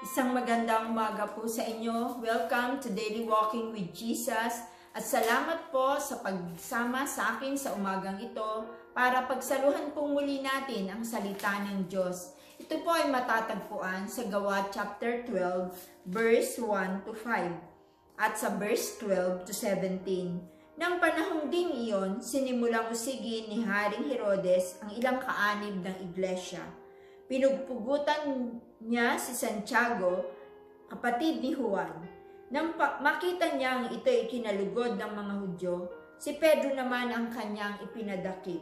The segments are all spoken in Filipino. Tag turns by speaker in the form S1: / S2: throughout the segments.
S1: Isang magandang umaga po sa inyo. Welcome to Daily Walking with Jesus. At salamat po sa pagsama sa akin sa umagang ito para pagsaluhan pong muli natin ang salita ng Diyos. Ito po ay matatagpuan sa Gawa chapter 12, verse 1 to 5 at sa verse 12 to 17. Nang panahong ding iyon, sinimulang usigin ni Haring Herodes ang ilang kaanib ng iglesia. Pinugpugutan niya si Santiago, kapatid ni Juan. Nang makita niyang ito'y kinalugod ng mga Hudyo, si Pedro naman ang kanyang ipinadakip.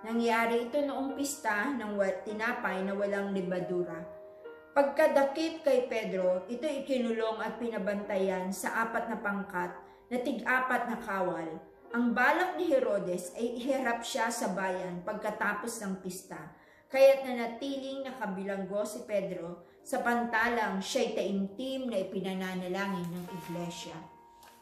S1: Nangyari ito noong pista ng tinapay na walang libadura. Pagkadakip kay Pedro, ito'y ikinulong at pinabantayan sa 4 na pangkat na tig-4 na kawal. Ang balak ni Herodes ay iharap siya sa bayan pagkatapos ng pista. Kaya't nanatiling nakabilanggo si Pedro sa pantalang siya'y taimtim na ipinananalangin ng iglesia.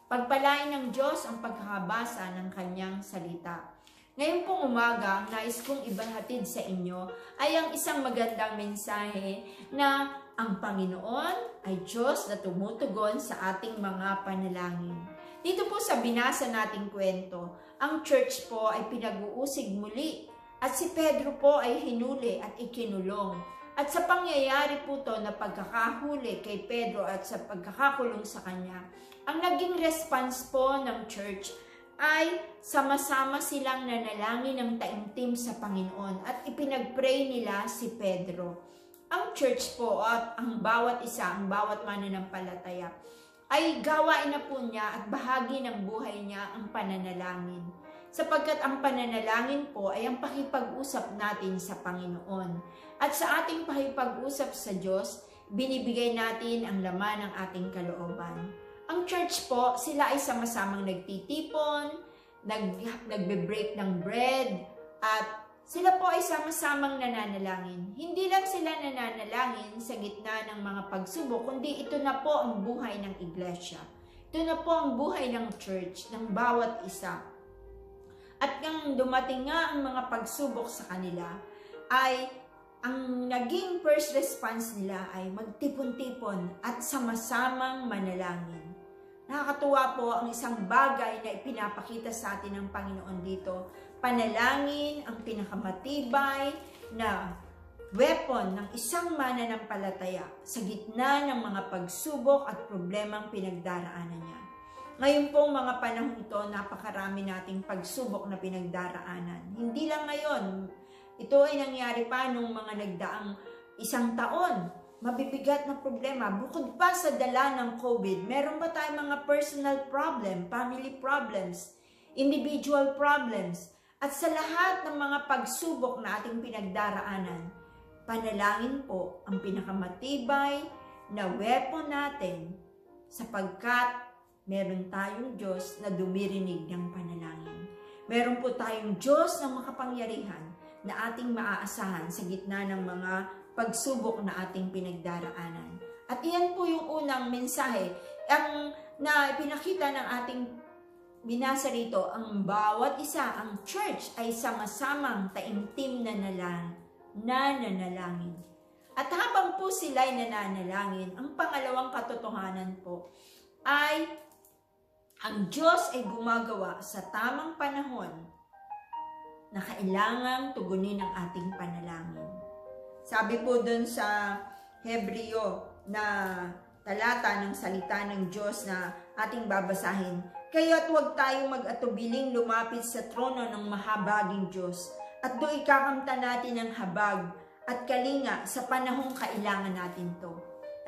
S1: Pagpalain ng Diyos ang pagkakabasa ng kanyang salita. Ngayon pong umaga, ang nais kong ibahatid sa inyo ay ang isang magandang mensahe na ang Panginoon ay Diyos na tumutugon sa ating mga panalangin. Dito po sa binasa nating kwento, ang church po ay pinag-uusig muli. At si Pedro po ay hinuli at ikinulong. At sa pangyayari po to na pagkakahuli kay Pedro at sa pagkakakulong sa kanya, ang naging response po ng church ay sama-sama silang nanalangin ng taimtim sa Panginoon at ipinagpray nila si Pedro. Ang church po at ang bawat isa, ang bawat mananampalataya, ay gawain na po niya at bahagi ng buhay niya ang pananalangin. Sapagkat ang pananalangin po ay ang pakipag-usap natin sa Panginoon. At sa ating pakipag-usap sa Diyos, binibigay natin ang laman ng ating kalooban. Ang church po, sila ay sama-samang nagtitipon, nagbe-break ng bread, at sila po ay sama-samang nananalangin. Hindi lang sila nananalangin sa gitna ng mga pagsubok, kundi ito na po ang buhay ng iglesia. Ito na po ang buhay ng church, ng bawat isa. At nang dumating nga ang mga pagsubok sa kanila, ay ang naging first response nila ay magtipon-tipon at sama-samang manalangin. Nakakatuwa po ang isang bagay na ipinapakita sa atin ng Panginoon dito. Panalangin ang pinakamatibay na weapon ng isang mananampalataya sa gitna ng mga pagsubok at problemang pinagdaraanan niya. Ngayon pong mga panahon ito, napakarami nating pagsubok na pinagdaraanan. Hindi lang ngayon, ito ay nangyari pa nung mga nagdaang 1 taon. Mabibigat na problema. Bukod pa sa dala ng COVID, meron ba tayong mga personal problem, family problems, individual problems, at sa lahat ng mga pagsubok na ating pinagdaraanan, panalangin po ang pinakamatibay na weapon natin sapagkat meron tayong Diyos na dumirinig ng panalangin. Meron po tayong Diyos na makapangyarihan na ating maaasahan sa gitna ng mga pagsubok na ating pinagdaraanan. At iyan po yung unang mensahe ang na pinakita ng ating binasa rito. Ang bawat isa, ang church ay sama-samang taimtim na nanalangin. At habang po sila'y nananalangin, ang pangalawang katotohanan po ay ang Diyos ay gumagawa sa tamang panahon na kailangang tugunin ang ating panalangin. Sabi po dun sa Hebreo na talata ng salita ng Diyos na ating babasahin, kaya't huwag tayong mag-atubiling lumapit sa trono ng mahabaging Diyos at do'y kakamta natin ang habag at kalinga sa panahong kailangan natin to.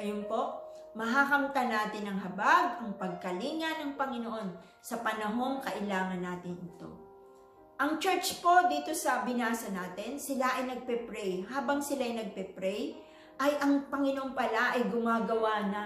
S1: Ayun po, mahakamta natin ang habag, ang pagkalinga ng Panginoon sa panahong kailangan natin ito. Ang church po dito sa binasa natin, sila ay nagpe-pray. Habang sila ay nagpe-pray, ay ang Panginoon pala ay gumagawa na.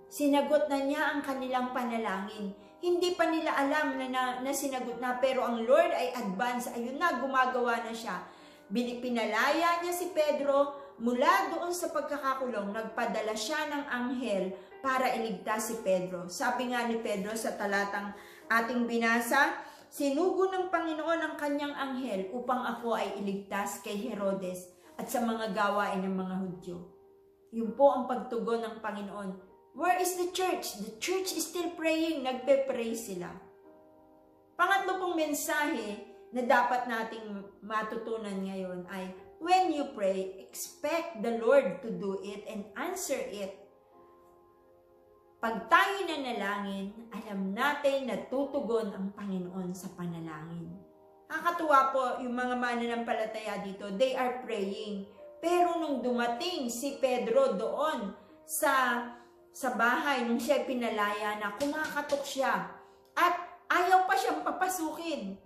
S1: Sinagot na niya ang kanilang panalangin. Hindi pa nila alam na sinagot na, pero ang Lord ay advance. Ayun na, gumagawa na siya. Pinalaya niya si Pedro. Mula doon sa pagkakakulong, nagpadala siya ng anghel para iligtas si Pedro. Sabi nga ni Pedro sa talatang ating binasa, sinugo ng Panginoon ang kanyang anghel upang ako ay iligtas kay Herodes at sa mga gawain ng mga Hudyo. Yun po ang pagtugon ng Panginoon. Where is the church? The church is still praying. Nagpe-pray sila. Pangatlo pong mensahe na dapat nating matutunan ngayon ay, when you pray, expect the Lord to do it and answer it. Pag tayo nanalangin, alam natin na tutugon ang Panginoon sa panalangin. Nakakatuwa po yung mga mananampalataya dito, they are praying. Pero nung dumating si Pedro doon sa bahay, nung siya pinalaya na, kumakatok siya at ayaw pa siyang papasukin.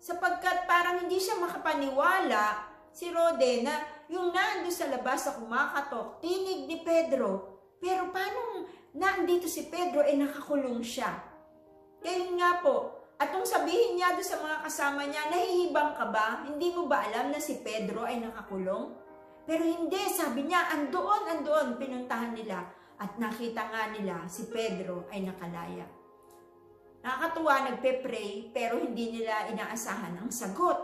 S1: Sapagkat parang hindi siya makapaniwala si Rode na yung nando sa labas sa kumakatok, tinig ni Pedro. Pero paano nandito si Pedro nakakulong siya? Kaya nga po, at nung sabihin niya doon sa mga kasama niya, nahihibang ka ba? Hindi mo ba alam na si Pedro ay nakakulong? Pero hindi, sabi niya, andoon, pinuntahan nila. At nakita nga nila si Pedro ay nakalaya. Nakakatuwa, nagpe-pray, pero hindi nila inaasahan ang sagot.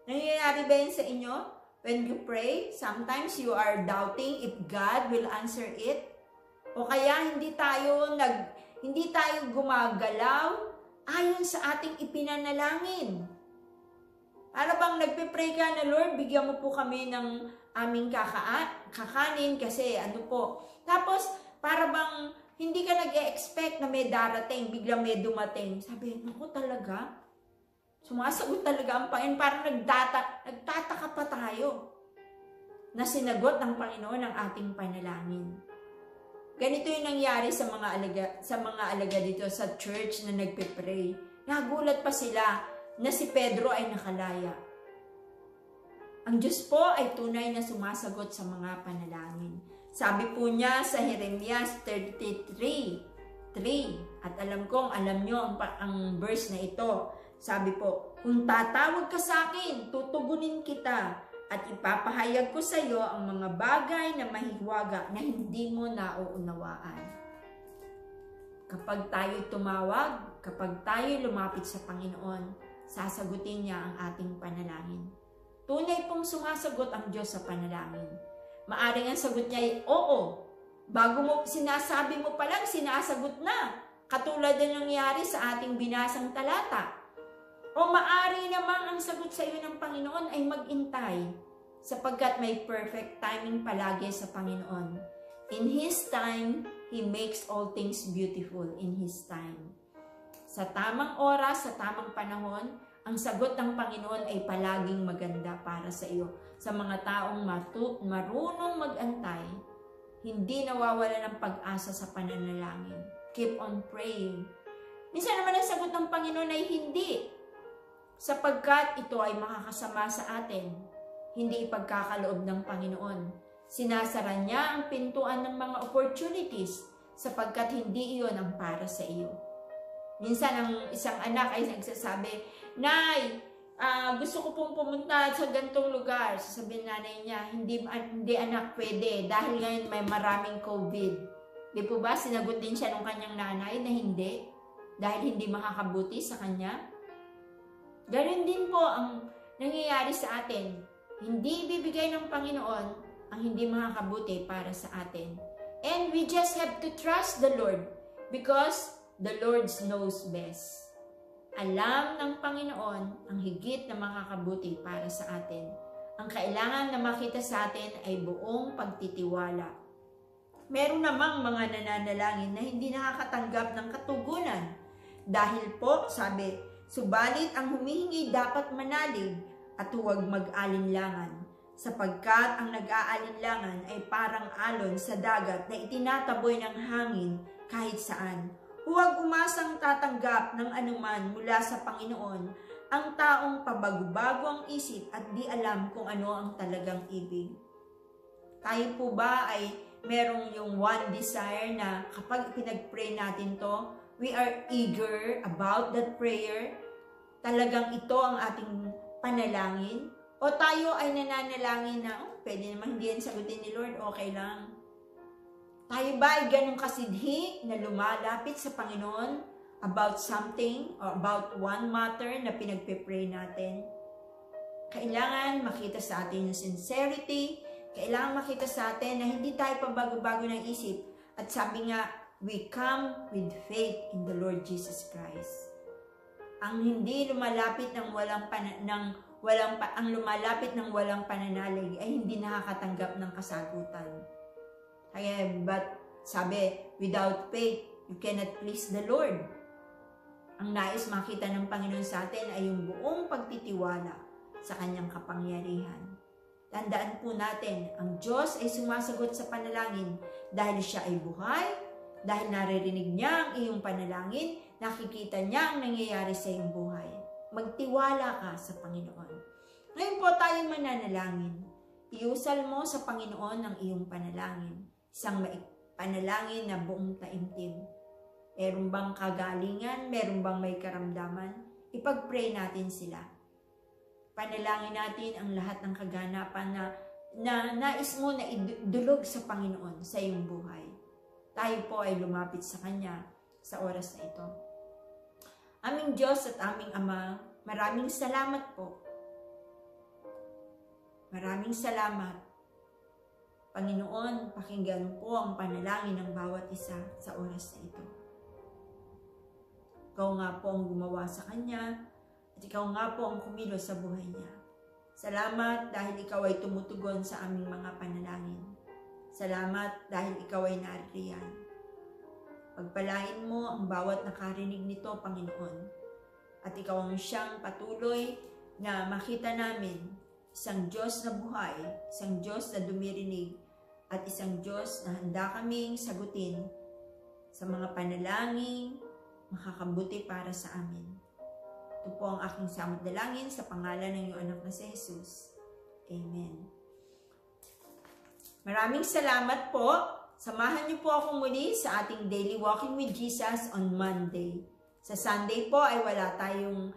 S1: Nangyayari ba yun sa inyo? When you pray, sometimes you are doubting if God will answer it. O kaya hindi tayo gumagalaw ayon sa ating ipinanalangin. Para bang nagpe-pray ka na, Lord, bigyan mo po kami ng aming kakanin kasi ano po. Tapos, para bang hindi ka nag-e-expect na may darating, biglang may dumating. Sabi, naku talaga? Sumasagot talaga ang Panginoon. Parang nagtataka pa tayo na sinagot ng Panginoon ang ating panalangin. Ganito yung nangyari sa mga alaga dito sa church na nagpe-pray. Nagulat pa sila na si Pedro ay nakalaya. Ang Diyos po ay tunay na sumasagot sa mga panalangin. Sabi po niya sa Jeremias 33:3, at alam nyo ang verse na ito. Sabi po, kung tatawag ka sa akin, tutugunin kita, at ipapahayag ko sa iyo ang mga bagay na mahiwaga na hindi mo nauunawaan. Kapag tayo tumawag, kapag tayo lumapit sa Panginoon, sasagutin niya ang ating panalangin. Tunay pong sumasagot ang Diyos sa panalangin. Maaring ang sagot niya ay oo. Bago mo sinasabi mo pa lang, sinasagot na. Katulad na nangyari sa ating binasang talata. O maari namang ang sagot sa iyo ng Panginoon ay mag-intay, sapagkat may perfect timing palagi sa Panginoon. In His time, He makes all things beautiful in His time. Sa tamang oras, sa tamang panahon, ang sagot ng Panginoon ay palaging maganda para sa iyo. Sa mga taong marunong mag-antay, hindi nawawala ng pag-asa sa pananalangin. Keep on praying. Minsan naman ang sagot ng Panginoon ay hindi, sapagkat ito ay makakasama sa atin. Hindi ipagkakaloob ng Panginoon. Sinasara niya ang pintuan ng mga opportunities, sapagkat hindi iyon ang para sa iyo. Minsan ang isang anak ay nagsasabi, Nay, gusto ko pong pumunta sa gantong lugar. Sasabihin nanay niya, hindi anak, pwede. Dahil ngayon may maraming COVID. Di po ba, sinagot din siya ng kanyang nanay na hindi? Dahil hindi makakabuti sa kanya? Ganun din po ang nangyayari sa atin. Hindi ibibigay ng Panginoon ang hindi makakabuti para sa atin. And we just have to trust the Lord because the Lord knows best. Alam ng Panginoon ang higit na makakabuti para sa atin. Ang kailangan na makita sa atin ay buong pagtitiwala. Meron namang mga nananalangin na hindi nakakatanggap ng katugunan. Dahil po, sabi, subalit ang humihingi dapat manalig at huwag mag-alinlangan, sapagkat ang nag-aalinlangan ay parang alon sa dagat na itinataboy ng hangin kahit saan. Huwag umasang tatanggap ng anuman mula sa Panginoon ang taong pabago-bago ang isip at di alam kung ano ang talagang ibig. Tayo po ba ay merong yung one desire na kapag pinag-pray natin to, we are eager about that prayer? Talagang ito ang ating panalangin? O tayo ay nananalangin na, pwede naman hindi yan sagutin ni Lord, okay lang. Tayo ba ay ganun kasidhi na lumalapit sa Panginoon about something or about one matter na pinagpe-pray natin? Kailangan makita sa atin yung sincerity Kailangan makita sa atin na hindi tayo pabago-bago ng isip. At sabi nga, we come with faith in the Lord Jesus Christ. Ang hindi lumalapit ng ang lumalapit ng walang pananalig ay hindi nakakatanggap ng kasagutan. Kaya, but sabi, without faith, you cannot please the Lord. Ang nais makita ng Panginoon sa atin ay yung buong pagtitiwala sa kanyang kapangyarihan. Tandaan po natin, ang Diyos ay sumasagot sa panalangin dahil siya ay buhay, dahil naririnig niya ang iyong panalangin, nakikita niya ang nangyayari sa iyong buhay. Magtiwala ka sa Panginoon. Ngayon po tayo mananalangin. Iusal mo sa Panginoon ang iyong panalangin. Isang panalangin na buong taimtim. Meron bang kagalingan? Meron bang may karamdaman? Ipag-pray natin sila. Panalangin natin ang lahat ng kaganapan na nais mo na idulog sa Panginoon sa iyong buhay. Tayo po ay lumapit sa Kanya sa oras na ito. Aming Diyos at aming Ama, maraming salamat po. Maraming salamat. Panginoon, pakinggan po ang panalangin ng bawat isa sa oras na ito. Ikaw nga po ang gumawa sa Kanya at Ikaw nga po ang kumilos sa buhay niya. Salamat dahil Ikaw ay tumutugon sa aming mga panalangin. Salamat dahil Ikaw ay naririyan. Pagpalain mo ang bawat nakarinig nito, Panginoon. At Ikaw ang siyang patuloy na makita namin isang Diyos na buhay, isang Diyos na dumirinig, at isang Diyos na handa kaming sagutin sa mga panalangin makakabuti para sa amin. Ito po ang aking samot dalangin sa pangalan ng iyong anak na si Jesus. Amen. Maraming salamat po. Samahan niyo po ako muli sa ating Daily Walking with Jesus on Monday. Sa Sunday po ay wala tayong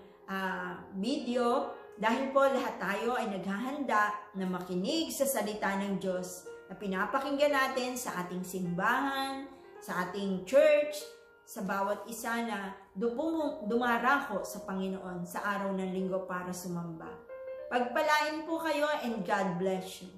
S1: video dahil po lahat tayo ay naghahanda na makinig sa salita ng Diyos na pinapakinggan natin sa ating simbahan, sa ating church, sa bawat isa na dumarako sa Panginoon sa araw ng linggo para sumamba. Pagpalain po kayo and God bless you.